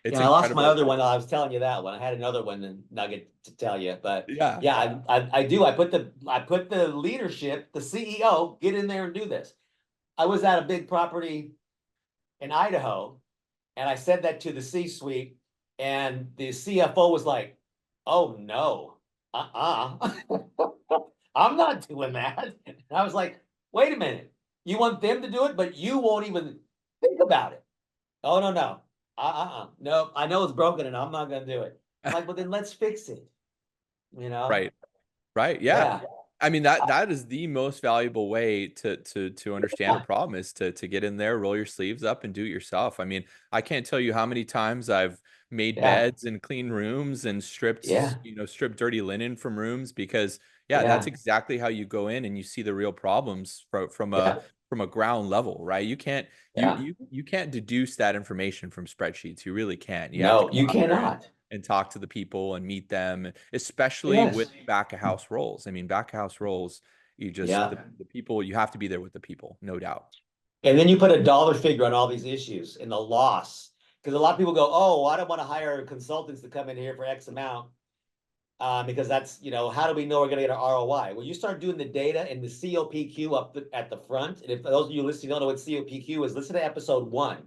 It's I lost my other one. I was telling you that one. I had another one and nugget to tell you, but yeah, I do. I put the leadership, the CEO, get in there and do this. I was at a big property in Idaho, and I said that to the C-suite, and the CFO was like, "Oh no, I'm not doing that." And I was like, "Wait a minute, you want them to do it, but you won't even think about it." Oh, no. No, I know it's broken and I'm not going to do it. I'm like, well, then let's fix it. You know? Right. Yeah. I mean, that is the most valuable way to understand a problem is to get in there, roll your sleeves up and do it yourself. I mean, I can't tell you how many times I've made beds and cleaned rooms and stripped dirty linen from rooms because that's exactly how you go in and you see the real problems from a ground level, right? You can't you can't deduce that information from spreadsheets. You really can't. You have to you cannot. And talk to the people and meet them, especially with back of house roles. I mean, back of house roles, you just the people, you have to be there with the people, no doubt. And then you put a dollar figure on all these issues and the loss. Because a lot of people go, oh, I don't want to hire consultants to come in here for X amount. Because that's, how do we know we're going to get an ROI? Well, you start doing the data and the COPQ at the front. And if those of you listening don't know what COPQ is, listen to episode 1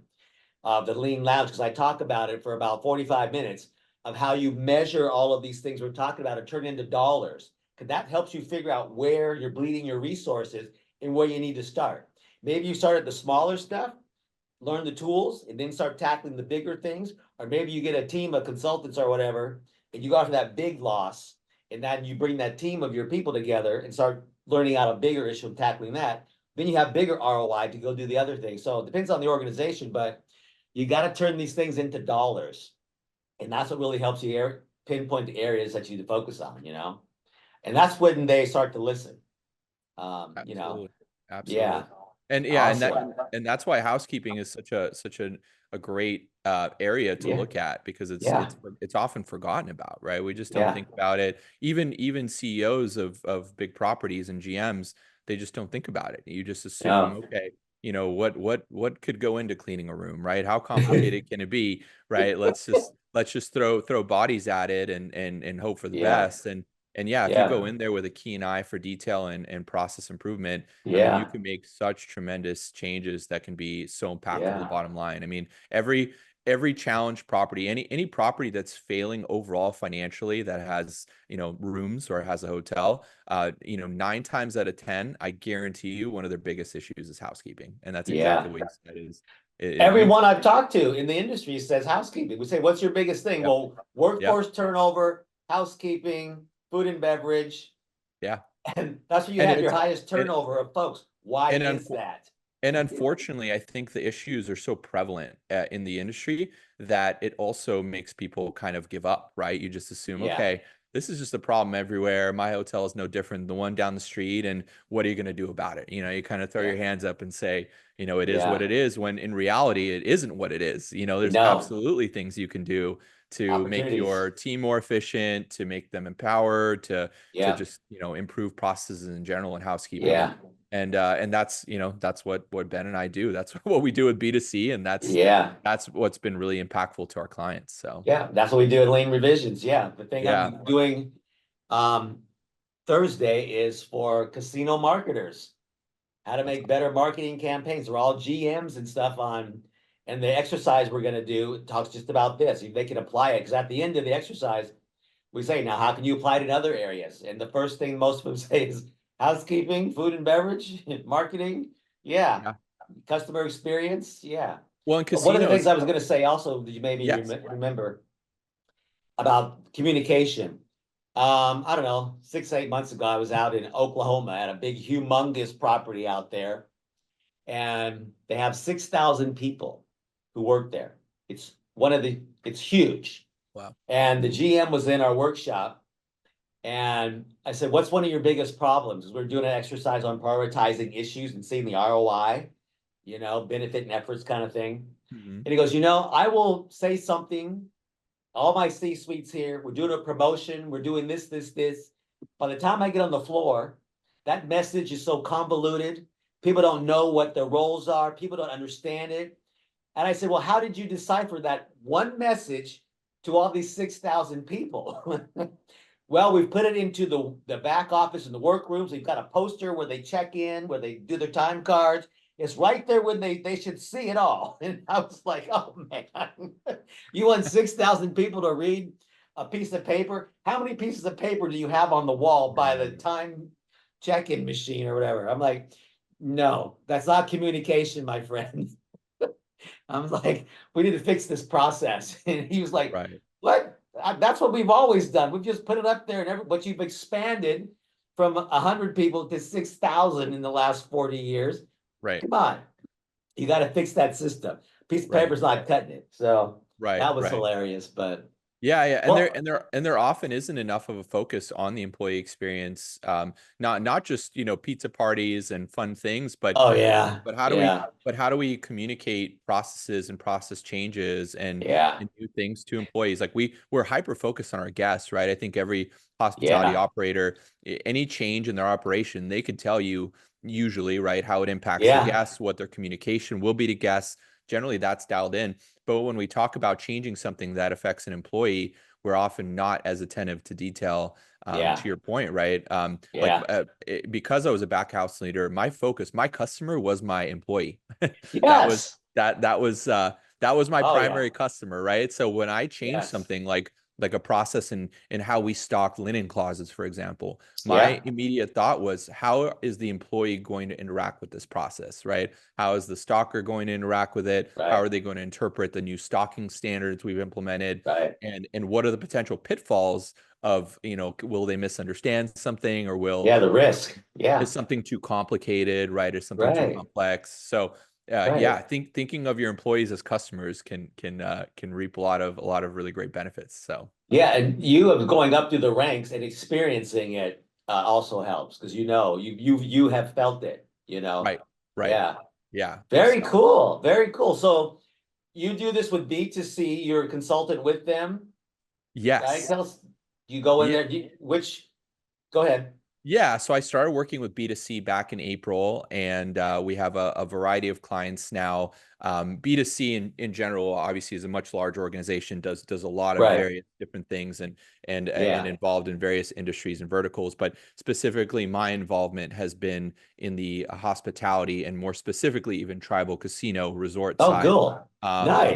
of the Lean Lounge, because I talk about it for about 45 minutes of how you measure all of these things we're talking about and turn into dollars. Because that helps you figure out where you're bleeding your resources and where you need to start. Maybe you start at the smaller stuff, learn the tools, and then start tackling the bigger things. Or maybe you get a team of consultants or whatever, and you go after that big loss, and then you bring that team of your people together and start learning out a bigger issue and tackling that. Then you have bigger ROI to go do the other thing. So it depends on the organization, but you got to turn these things into dollars. And that's what really helps you pinpoint the areas that you need to focus on, and that's when they start to listen. Absolutely. Yeah. And and that's why housekeeping is such a great area to look at because it's often forgotten about, right? We just don't think about it. Even CEOs of big properties and GMs, they just don't think about it. You just assume, okay, what could go into cleaning a room, right? How complicated can it be, right? Let's just throw bodies at it and hope for the best. And if you go in there with a keen eye for detail and process improvement, I mean, you can make such tremendous changes that can be so impactful to the bottom line. I mean, every challenge property, any property that's failing overall financially that has, rooms or has a hotel, 9 times out of 10, I guarantee you one of their biggest issues is housekeeping. And that's exactly what you said everyone I've talked to in the industry says housekeeping. We say, what's your biggest thing? Well, workforce turnover, housekeeping, food and beverage. And that's where you have your highest turnover of folks. Why is that? And unfortunately, I think the issues are so prevalent in the industry that it also makes people kind of give up, right? You just assume, okay, this is just a problem everywhere. My hotel is no different than the one down the street. And what are you going to do about it? You kind of throw your hands up and say, it is what it is, when in reality, it isn't what it is. There's absolutely things you can do to make your team more efficient, to make them empowered, to just, improve processes in general and housekeeping. And that's, that's what Ben and I do. That's what we do with B2C. And that's what's been really impactful to our clients. So that's what we do at Lean Revisions. The thing I'm doing Thursday is for casino marketers, how to make better marketing campaigns. They're all GMs and stuff on And the exercise we're going to do talks just about this. They can apply it because at the end of the exercise, we say, now, how can you apply it in other areas? And the first thing most of them say is housekeeping, food and beverage, marketing. Yeah. Yeah. Customer experience. Yeah. Well, in But one of the things casinos, I was going to say also, that you maybe yes. remember about communication. I don't know, 6, 8 months ago, I was out in Oklahoma at a big, humongous property out there, and they have 6,000 people who work there. It's huge. Wow. And the GM was in our workshop, and I said, what's one of your biggest problems? We're doing an exercise on prioritizing issues and seeing the ROI, benefit and efforts kind of thing. Mm-hmm. And he goes, I will say something, all my C-suites here, we're doing a promotion, we're doing this. By the time I get on the floor, that message is so convoluted. People don't know what the roles are. People don't understand it. And I said, well, how did you decipher that one message to all these 6,000 people? Well, we've put it into the back office and the workrooms. We've got a poster where they check in, where they do their time cards. It's right there when they should see it all. And I was like, oh, man, you want 6,000 people to read a piece of paper? How many pieces of paper do you have on the wall by the time check-in machine or whatever? I'm like, no, that's not communication, my friend. I was like, we need to fix this process. And he was like, Right. what? That's what we've always done. We've just put it up there, but you've expanded from 100 people to 6,000 in the last 40 years. Right. Come on, you got to fix that system. Piece of paper's not cutting it. So that was hilarious. But yeah, yeah, well, and there often isn't enough of a focus on the employee experience. Not just pizza parties and fun things, but oh yeah, but how do we communicate processes and process changes and new things to employees? Like we're hyper focused on our guests, right? I think every hospitality operator, any change in their operation, they could tell you usually, right, how it impacts the guests, what their communication will be to guests. Generally, that's dialed in. But when we talk about changing something that affects an employee, we're often not as attentive to detail. To your point, right? Because I was a back house leader, my focus, my customer was my employee. Yes. That was my primary customer, right? So when I changed something like a process in how we stock linen closets, for example, my immediate thought was, how is the employee going to interact with this process, right? How is the stocker going to interact with it? Right. How are they going to interpret the new stocking standards we've implemented? Right. And what are the potential pitfalls of, will they misunderstand something, or the risk. is something too complicated, right? Is something too complex? So thinking of your employees as customers can reap a lot of really great benefits. So and you going up through the ranks and experiencing it also helps, because you have felt it. Right. Yeah. Very cool. Very cool. So you do this with B2C. You're a consultant with them. Yes. Right? Tell us. You go in there. Go ahead. Yeah, so I started working with B2C back in April, and we have a variety of clients now. B2C in general, obviously, is a much larger organization, does a lot of various different things and involved in various industries and verticals. But specifically, my involvement has been in the hospitality, and more specifically, even tribal casino resort side of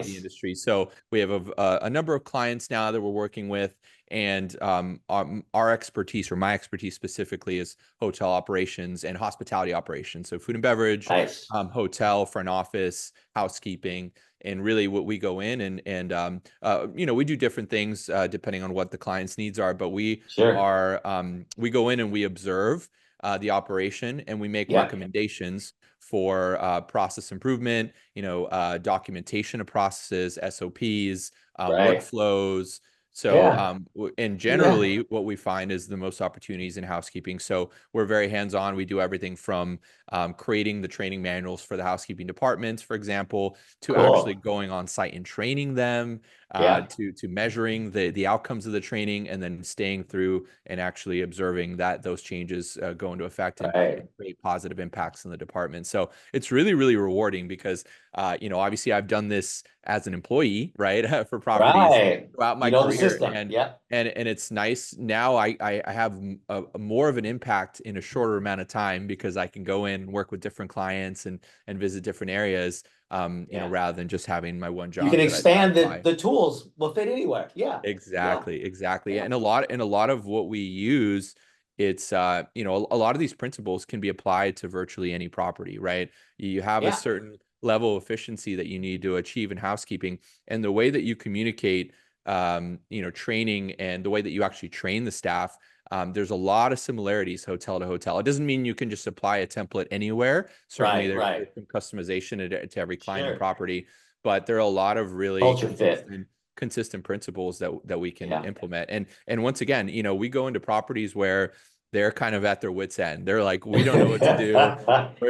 the industry. So we have a number of clients now that we're working with. And our expertise, or my expertise specifically, is hotel operations and hospitality operations. So food and beverage, hotel, front office, housekeeping, and really what we go in and we do different things depending on what the client's needs are. But we go in and we observe the operation, and we make recommendations for process improvement, documentation of processes, SOPs, workflows. So, and generally what we find is the most opportunities in housekeeping. So we're very hands-on. We do everything from creating the training manuals for the housekeeping departments, for example, to actually going on site and training them, to measuring the outcomes of the training, and then staying through and actually observing that those changes go into effect and create positive impacts in the department. So it's really, really rewarding because, obviously I've done this as an employee, right, for properties throughout my career. system. and Yeah. and it's nice now. I have a more of an impact in a shorter amount of time because I can go in and work with different clients and visit different areas, you know, rather than just having my one You can job that I expand apply. the tools will fit anywhere. Yeah. Exactly, exactly. Yeah. And a lot of what we use, it's you know, a lot of these principles can be applied to virtually any property, right? You have a Yeah. certain level of efficiency that you need to achieve in housekeeping, and the way that you communicate, you know, training and the way that you actually train the staff, there's a lot of similarities hotel to hotel. It doesn't mean you can just apply a template anywhere. Certainly, there's some customization to every client and Sure. property, but there are a lot of really Culture fit. consistent principles that we can Yeah. implement. And once again, you know, we go into properties where they're kind of at their wits' end. They're like, we don't know what to do.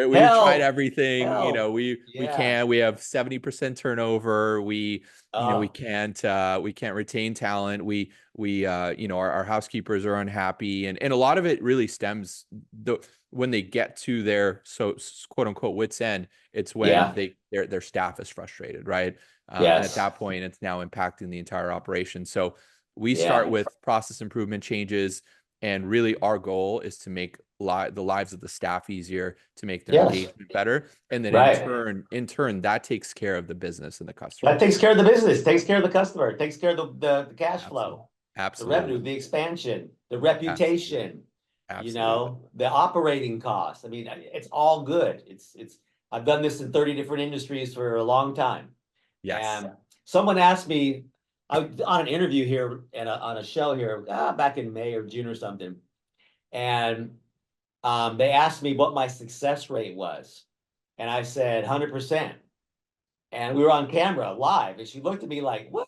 We've tried Help. everything. You know, Help. we Yeah. we have 70% turnover. You know, we can't retain talent. You know, our housekeepers are unhappy, and a lot of it really stems when they get to their quote unquote wits end. It's when their staff is frustrated, right? And at that point, it's now impacting the entire operation. So we start with process improvement changes, and really our goal is to make the lives of the staff easier, to make their engagement better, and then in turn, that takes care of the business and the customer. That takes care of the business, takes care of the customer, takes care of the cash flow, absolutely, the revenue, the expansion, the reputation, you know, the operating costs. I mean, it's all good. I've done this in 30 different industries for a long time. Yes. And someone asked me, on an interview here and on a show here back in May or June or something, and they asked me what my success rate was, and I said 100%. And we were on camera live, and she looked at me like, "What?"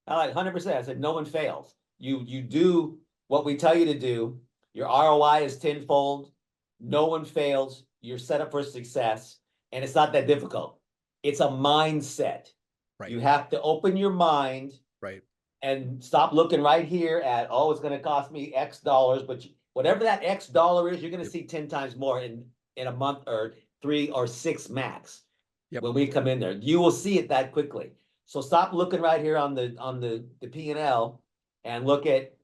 I like 100%. I said, "No one fails. You do what we tell you to do. Your ROI is tenfold. No one fails. You're set up for success, and it's not that difficult. It's a mindset. Right. You have to open your mind, right, and stop looking right here at, oh, it's going to cost me X dollars, but whatever that X dollar is, you're going to see 10 times more in a month or 3 or 6 max. When we come in there, you will see it that quickly. So stop looking right here on the P&L and look at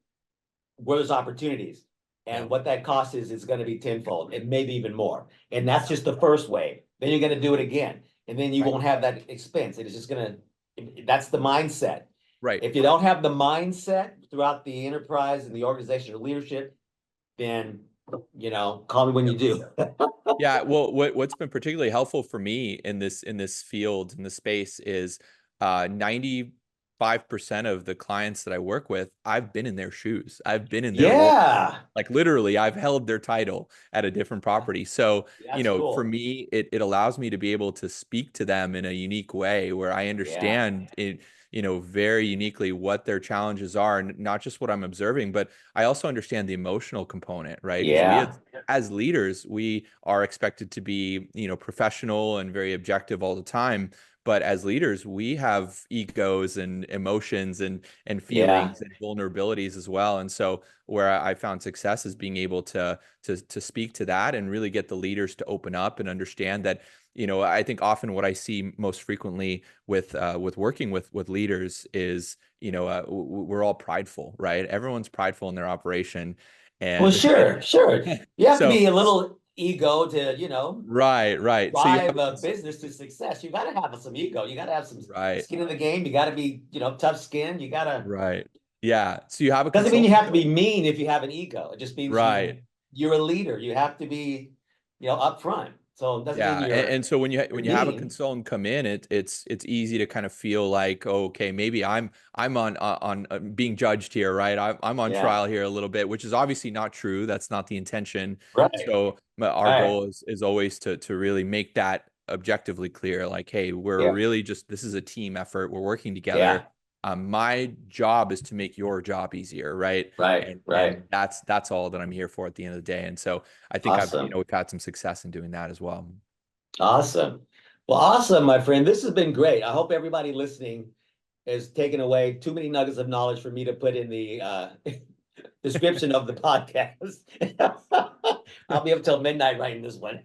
where there's opportunities, and what that cost is going to be tenfold and maybe even more. And that's just the first wave. Then you're going to do it again, and then you won't have that expense. It is just going to, that's the mindset. Right. If you don't have the mindset throughout the enterprise and the organization or leadership, then, you know, call me when you do. Yeah, well, what's been particularly helpful for me in this field, in this space, is 95% of the clients that I work with, I've been in their shoes. I've been in their role. Like literally, I've held their title at a different property. So, you know, for me, it allows me to be able to speak to them in a unique way where I understand it, you know, very uniquely what their challenges are, and not just what I'm observing, but I also understand the emotional component, right? Because as leaders, we are expected to be, you know, professional and very objective all the time. But as leaders, we have egos and emotions and feelings and vulnerabilities as well. And so where I found success is being able to speak to that and really get the leaders to open up and understand that, you know, I think often what I see most frequently with working with leaders is, you know, we're all prideful, right? Everyone's prideful in their operation. And well, sure. You have to be a little ego to, you know, right. drive a business to success. You got to have some ego. You got to have some skin in the game. You got to be, you know, tough skin. You got to. Yeah. So you have a doesn't mean you have to be mean if you have an ego. It just means you're a leader. You have to be, you know, upfront. So it doesn't mean you're and so when you have a consultant come in, it's easy to kind of feel like, oh, okay, maybe I'm on being judged here, right? I'm on trial here a little bit, which is obviously not true. That's not the intention. So our goal is always to really make that objectively clear, like, hey, we're really just, this is a team effort. We're working together. My job is to make your job easier, right? And that's all that I'm here for at the end of the day. And so I think we've had some success in doing that as well. Awesome. Well, awesome, my friend. This has been great. I hope everybody listening has taken away too many nuggets of knowledge for me to put in the description of the podcast. I'll be up till midnight writing this one.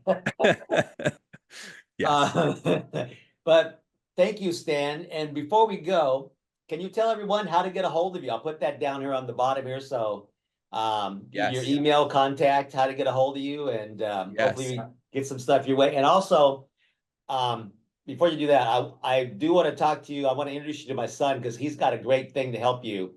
But thank you, Stan. And before we go, can you tell everyone how to get a hold of you? I'll put that down here on the bottom here. So your email contact, how to get a hold of you, and hopefully we get some stuff your way. And also, before you do that, I do want to talk to you. I want to introduce you to my son because he's got a great thing to help you.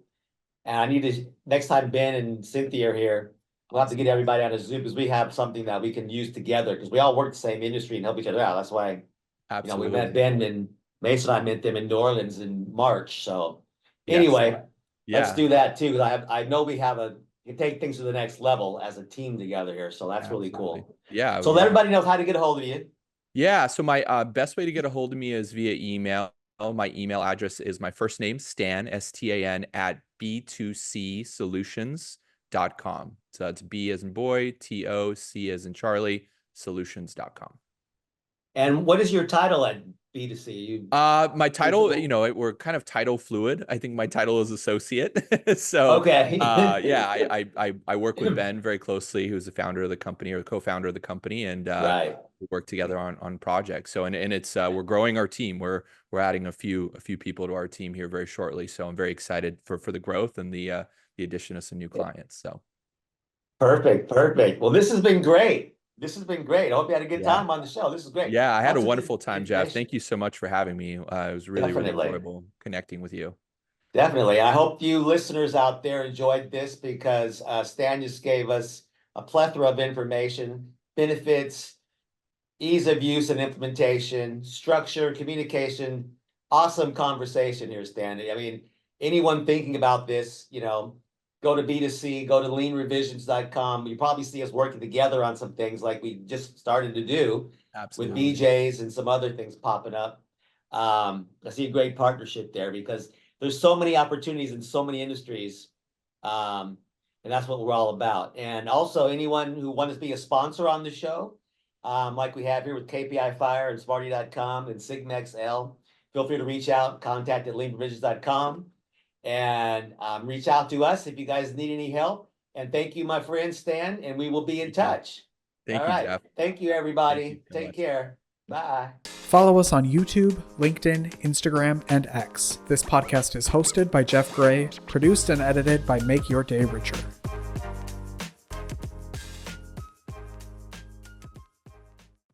And I need to, next time Ben and Cynthia are here, we'll have to get everybody on a Zoom because we have something that we can use together because we all work the same industry and help each other out. That's why, Absolutely. we met Ben and Mason. I met them in New Orleans in March. So anyway, let's do that too. Because I know we can take things to the next level as a team together here. So that's really cool. Yeah. So let everybody know how to get a hold of you. Yeah. So my best way to get a hold of me is via email. My email address is my first name, Stan, S-T-A-N, at b2csolutions.com. So that's B as in boy, T-O-C as in Charlie, solutions.com. And what is your title at B2C? My title, we're kind of title fluid. I think my title is associate. So okay. I work with Ben very closely, who's the founder of the company or the co-founder of the company, and we work together on projects. So and it's we're growing our team. We're adding a few people to our team here very shortly. So I'm very excited for the growth and the addition of some new clients. So perfect. Well, this has been great. I hope you had a good time on the show. This is great. Yeah, I had a wonderful time, Jeff. Thank you so much for having me. It was really enjoyable connecting with you. Definitely. I hope you listeners out there enjoyed this because Stan just gave us a plethora of information, benefits, ease of use and implementation, structure, communication. Awesome conversation here, Stan. I mean, anyone thinking about this, go to B2C, go to leanrevisions.com. You probably see us working together on some things like we just started to do with BJ's and some other things popping up. I see a great partnership there because there's so many opportunities in so many industries. And that's what we're all about. And also anyone who wants to be a sponsor on the show, like we have here with KPI Fire and Smarty.com and Sigma XL, feel free to reach out, contact at leanrevisions.com. And reach out to us if you guys need any help. And thank you, my friend Stan, and we will be in touch. Thank you, Jeff. Thank you, everybody. Take care. Bye. Follow us on YouTube, LinkedIn, Instagram, and X. This podcast is hosted by Jeff Gray, produced and edited by Make Your Day Richer.